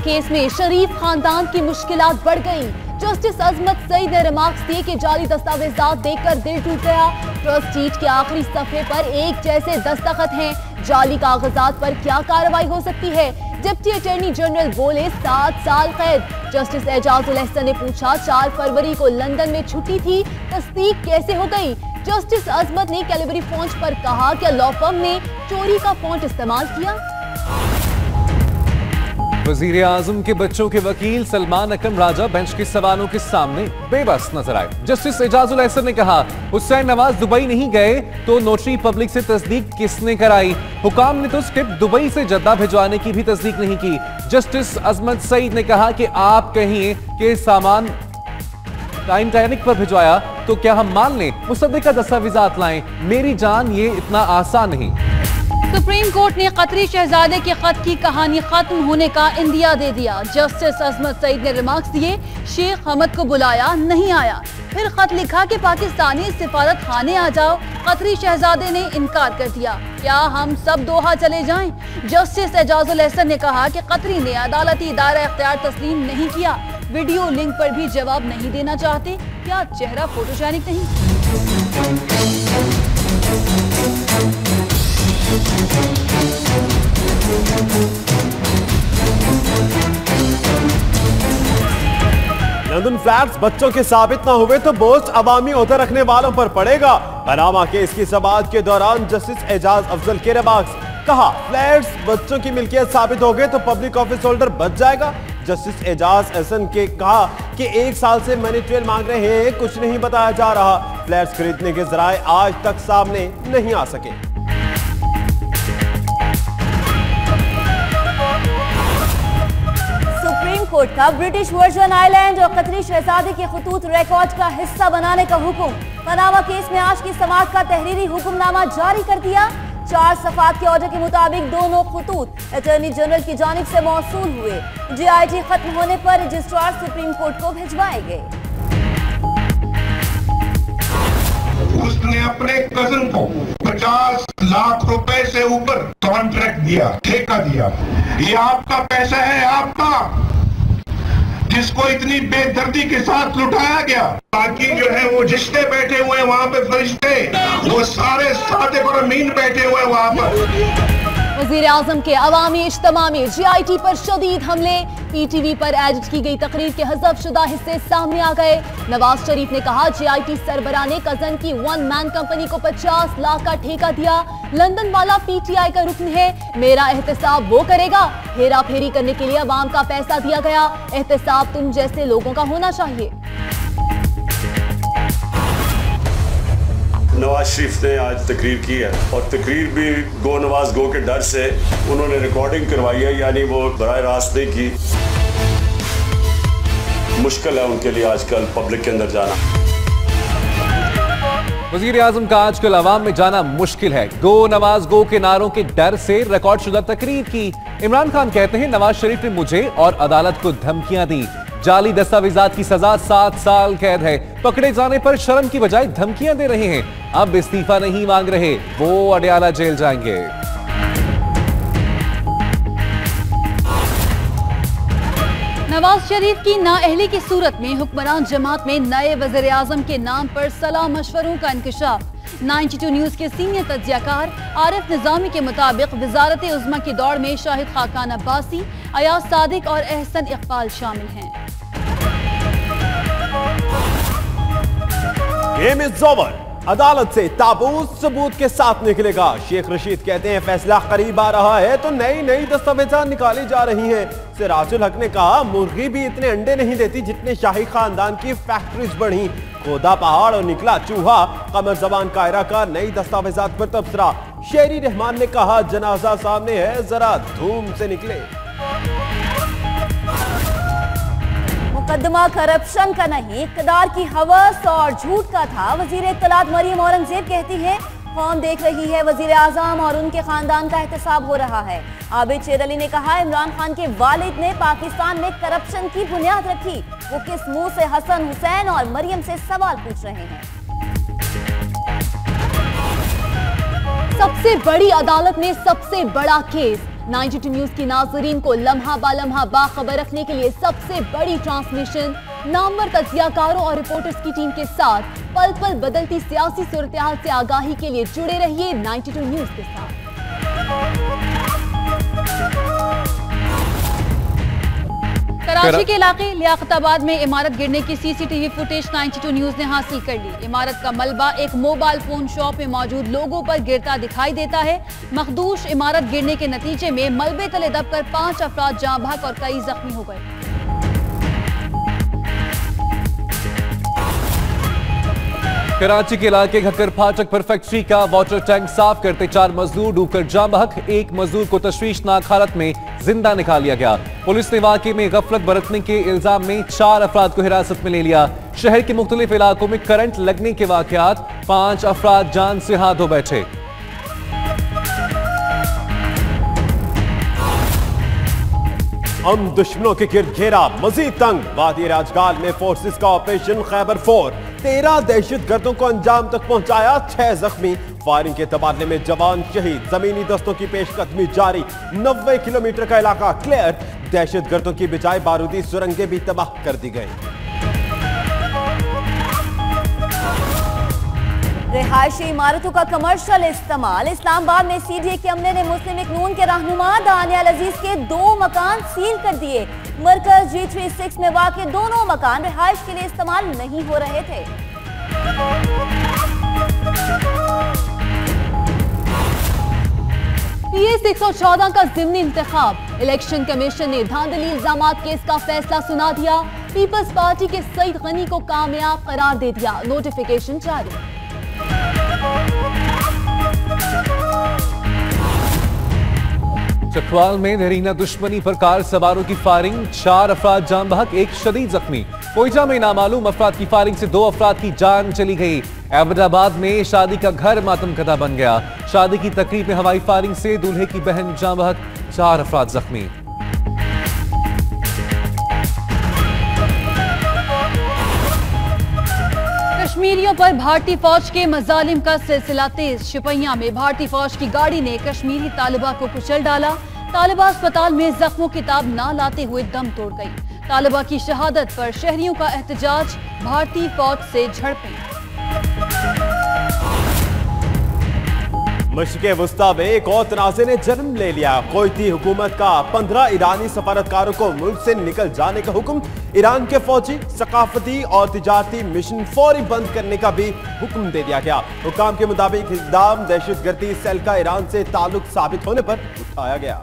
Case में शरीफ खानदान की मुश्किलात बढ़ गई। जस्टिस अजमत सईद ने रिमार्क्स दिए कि जाली दस्तावेजात देखकर दिल टूट गया। ट्रस्ट डीड के आखिरी सफे पर एक जैसे दस्तखत हैं। जाली कागजात पर क्या कार्रवाई हो सकती है? डिप्टी अटॉर्नी जनरल बोले 7 साल कैद। जस्टिस एजाजुल एहसन ने पूछा 4 फरवरी को लंदन में छुट्टी थी, तस्दीक कैसे हो गई? जस्टिस अजमत ने कैलिबरी फॉन्ट पर कहा क्या लॉ फर्म ने चोरी का फॉन्ट इस्तेमाल किया? वजीर आजम के बच्चों के वकील सलमान अकरम राजा बेंच के सवालों के सामने बेबस नजर आए। जस्टिस एजाजुल एहसन ने कहा हुसैन नवाज दुबई नहीं गए तो नोटरी पब्लिक से तस्दीक किसने कराई? हुकाम ने तो स्क्रिप्ट दुबई से जद्दा भिजवाने की भी तस्दीक नहीं की। जस्टिस अजमत सईद ने कहा कि आप कहिए कि सामान टाइटैनिक पर भिजवाया तो क्या हम मान लें? मुसद्दिका दस्तावेजात लाएं। मेरी जान ये इतना आसान नहीं। सुप्रीम कोर्ट ने कतरी शहजादे के खत की कहानी खत्म होने का इंदिया दे दिया। जस्टिस अजमत सईद ने रिमार्क्स दिए शेख हमद को बुलाया नहीं आया, फिर खत लिखा कि पाकिस्तानी सिफारत खाने आ जाओ। कतरी शहजादे ने इनकार कर दिया, क्या हम सब दोहा चले जाएं? जस्टिस एजाजुल एहसन ने कहा कि कतरी ने अदालती दायरा इख्तियार तस्लीम नहीं किया, वीडियो लिंक पर भी जवाब नहीं देना चाहते, क्या चेहरा फोटोजेनिक नहीं? लंदन फ्लैट्स बच्चों के साबित ना हुए तो बोझ अवामी ओहदा रखने वालों पर पड़ेगा। पनामा केस की समाअत के दौरान जस्टिस एजाज अफजल के रिमार्क्स, कहा फ्लैट्स बच्चों की मिल्कियत साबित हो गए तो पब्लिक ऑफिस होल्डर बच जाएगा। जस्टिस एजाज एहसन के कहा कि 1 साल से मनी ट्रेल मांग रहे हैं, कुछ नहीं बताया जा रहा। फ्लैट्स खरीदने के जराए आज तक सामने नहीं आ सके। सुप्रीम कोर्ट का ब्रिटिश वर्जन आइलैंड और कतरी शहजादे के खतूत रिकॉर्ड का हिस्सा बनाने का हुक्म। पनामा केस में आज की समाअत का तहरीरी हुक्मनामा जारी कर दिया। 4 सफात के ऑर्डर के मुताबिक दोनों खतूत अटॉर्नी जनरल की जानिब से मौसूल हुए। GIT खत्म होने पर रजिस्ट्रार सुप्रीम कोर्ट को भिजवाए गए। उसने अपने कजन को 50 लाख रुपए से ऊपर कॉन्ट्रैक्ट दिया, ठेका दिया। ये आपका पैसा है, आपका, जिसको इतनी बेदर्दी के साथ लुटाया गया। बाकी जो है वो जिसने बैठे हुए हैं वहां पे फरिश्ते, वो सारे सादे और अमीन बैठे हुए हैं वहां पर। वज़ीर आज़म के अवामी इज्तिमा में GIT पर शदीद हमले। PTV पर एडिट की गई तकरीर के हज़फ शुदा हिस्से सामने आ गए। नवाज शरीफ ने कहा GIT सरबराह ने कजन की 1 मैन कंपनी को 50 लाख का ठेका दिया। लंदन वाला PTI का रुकन है, मेरा एहतसाब वो करेगा। हेरा फेरी करने के लिए अवाम का पैसा दिया गया, एहतसाब तुम जैसे लोगों का होना चाहिए। नवाज शरीफ ने आज तकरीर की है और तकरीर भी गो नवाज गो के डर से उन्होंने रिकॉर्डिंग करवाई है, यानी वो बराह रास्त नहीं की। मुश्किल है उनके लिए आजकल पब्लिक के अंदर जाना। वजीर आजम का आजकल अवाम में जाना मुश्किल है। गो नवाज गो के नारों के डर से रिकॉर्ड शुदा तकरीर की। इमरान खान कहते हैं नवाज शरीफ ने मुझे और अदालत को धमकियां दी। जाली दस्तावेजात की सजा 7 साल कैद है। पकड़े जाने पर शर्म की बजाय धमकियां दे रहे हैं। अब इस्तीफा नहीं मांग रहे, वो अडयाला जेल जाएंगे। नवाज शरीफ की नाअहली की सूरत में हुक्मरान जमात में नए वज़ीर आज़म के नाम पर सलाह मशवरों का इंकशाफ। 92 न्यूज के सीनियर तज्जियाकार आरिफ निजामी के मुताबिक वजारत उज़्मा की दौड़ में शाहिद खाकान अब्बासी, अयाज सादिक और एहसन इकबाल शामिल हैं। Game is over. अदालत से ताबूत सबूत के साथ निकलेगा। शेख रशीद कहते हैं फैसला करीब आ रहा है तो नई दस्तावेजात निकाली जा रही हैं। सिराजुल हक ने कहा मुर्गी भी इतने अंडे नहीं देती जितने शाही खानदान की फैक्ट्रीज बढ़ी। खोदा पहाड़ और निकला चूहा। कमर जबान कायरा का नई दस्तावेजात पर तबसरा। शेरी रहमान ने कहा जनाजा सामने है, जरा धूम से निकले। मुकदमा करप्शन का नहीं, इक़्तिदार की हवस और झूठ का था। वजीर इत्तलात मरियम औरंगजेब कहती है कौम देख रही है, वजीर आज़म और उनके खानदान का एहतसाब हो रहा है। आबिद शेर अली ने कहा इमरान खान के वालिद ने पाकिस्तान में करप्शन की बुनियाद रखी। वो किस मुंह से हसन हुसैन और मरियम से सवाल पूछ रहे हैं। सबसे बड़ी अदालत में सबसे बड़ा केस। 92 न्यूज की नाजरीन को लम्हा बालम्हा बाखबर रखने के लिए सबसे बड़ी ट्रांसमिशन, नामवर तज्जियाकारों और रिपोर्टर्स की टीम के साथ पल पल बदलती सियासी सूरत-ए-हाल से आगाही के लिए जुड़े रहिए 92 न्यूज के साथ। कराची के इलाके लियाकताबाद में इमारत गिरने की सीसीटीवी फुटेज 92 न्यूज ने हासिल कर ली। इमारत का मलबा एक मोबाइल फोन शॉप में मौजूद लोगों पर गिरता दिखाई देता है। मखदूश इमारत गिरने के नतीजे में मलबे तले दबकर 5 अफराद जाँ बहक और कई जख्मी हो गए। कराची के इलाके घक्कर फाटक पर फैक्ट्री का वाटर टैंक साफ करते 4 मजदूर डूबकर जाँ बहक, एक मजदूर को तशवीशनाक हालत में जिंदा निकाल लिया गया। पुलिस ने वाकये में गफलत बरतने के इल्जाम में 4 अफराद को हिरासत में ले लिया। शहर के मुख्तलिफ इलाकों में करंट लगने के वाकयात, 5 अफराद जान से हाथ धो बैठे। हम दुश्मनों के गिर्द घेरा मजीद तंग, वादी राजगाल में फोर्सेस का ऑपरेशन खैबर 4, 13 दहशतगर्दों को अंजाम तक पहुंचाया, 6 जख्मी। फायरिंग के तबादले में जवान शहीद, जमीनी दस्तों की पेशकदमी जारी, 90 किलोमीटर का इलाका क्लियर। दहशतगर्दों की बजाय बारूदी सुरंगें भी तबाह कर दी गई। रिहायशी इमारतों का कमर्शियल इस्तेमाल, इस्लामाबाद में सीडीए के अमले ने मुस्लिम लीग नून के रहनुमा दानियाल अजीज के 2 मकान सील कर दिए। मरकज G36 में वाक़े दोनों मकान रिहाइश के लिए इस्तेमाल नहीं हो रहे थे। PS 114 का ज़िमनी इंतखाब, इलेक्शन कमीशन ने धांधली इल्जामात केस का फैसला सुना दिया। पीपल्स पार्टी के सईद गनी को कामयाब करार दे दिया, नोटिफिकेशन जारी। चकवाल में देरीना दुश्मनी पर कार सवारों की फायरिंग, 4 अफराद जान बहक, एक शदीद जख्मी। कोयटा में नामालूम अफराद की फायरिंग से 2 अफराद की जान चली गई। अहमदाबाद में शादी का घर मातमकदा बन गया। शादी की तकरीब में हवाई फायरिंग से दूल्हे की बहन जान बहक, 4 अफराद जख्मी। कश्मीरियों पर भारतीय फौज के मजालिम का सिलसिला तेज। शिपैया में भारतीय फौज की गाड़ी ने कश्मीरी तालिबा को कुचल डाला। तालिबा अस्पताल में जख्मों की ताब न लाते हुए दम तोड़ गई। तालिबा की शहादत पर शहरियों का एहतजाज, भारतीय फौज से झड़पें। मशरिक़ वस्ता में एक और तनाज़े ने जन्म ले लिया। कोयती हुकूमत का 15 ईरानी सफारतकारों को मुल्क से निकल जाने का हुक्म। ईरान के फौजी, सकाफती और तिजारती मिशन फौरी बंद करने का भी हुक्म दे दिया गया। हुकाम के मुताबिक इक़दाम दहशतगर्दी सेल का ईरान से ताल्लुक साबित होने पर उठाया गया।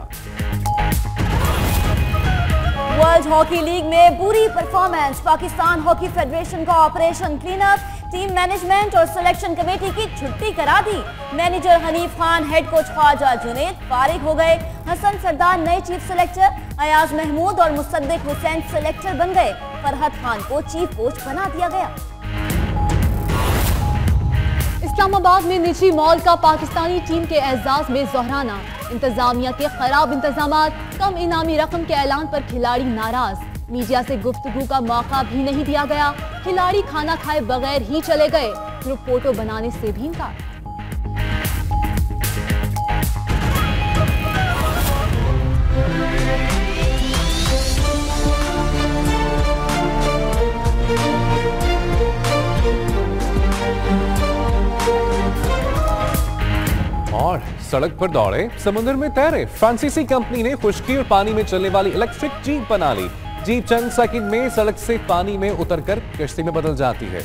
वर्ल्ड हॉकी लीग में बुरी परफॉर्मेंस, पाकिस्तान हॉकी फेडरेशन का ऑपरेशन क्लीनअप, टीम मैनेजमेंट और सिलेक्शन कमेटी की छुट्टी करा दी। Manager Hanif Khan, head coach Khwaja Junaid फारिग हो गए। हसन सरदार नए चीफ सिलेक्टर, अयाज महमूद और मुसद्दिक हुसैन सिलेक्टर बन गए। फरहत खान को चीफ कोच बना दिया गया। इस्लामाबाद में निजी मॉल का पाकिस्तानी टीम के एजाज में जोहराना, इंतजामिया के खराब इंतजामात, कम इनामी रकम के ऐलान पर खिलाड़ी नाराज। मीडिया से गुफ्तगू का मौका भी नहीं दिया गया। खिलाड़ी खाना खाए बगैर ही चले गए। ग्रुप फोटो बनाने से भी इनकार। और सड़क पर दौड़े, समुद्र में तैरे, फ्रांसीसी कंपनी ने खुश्की और पानी में चलने वाली इलेक्ट्रिक जीप बना ली। जीप चंद सेकंड में सड़क से पानी में उतरकर किश्ती में बदल जाती है।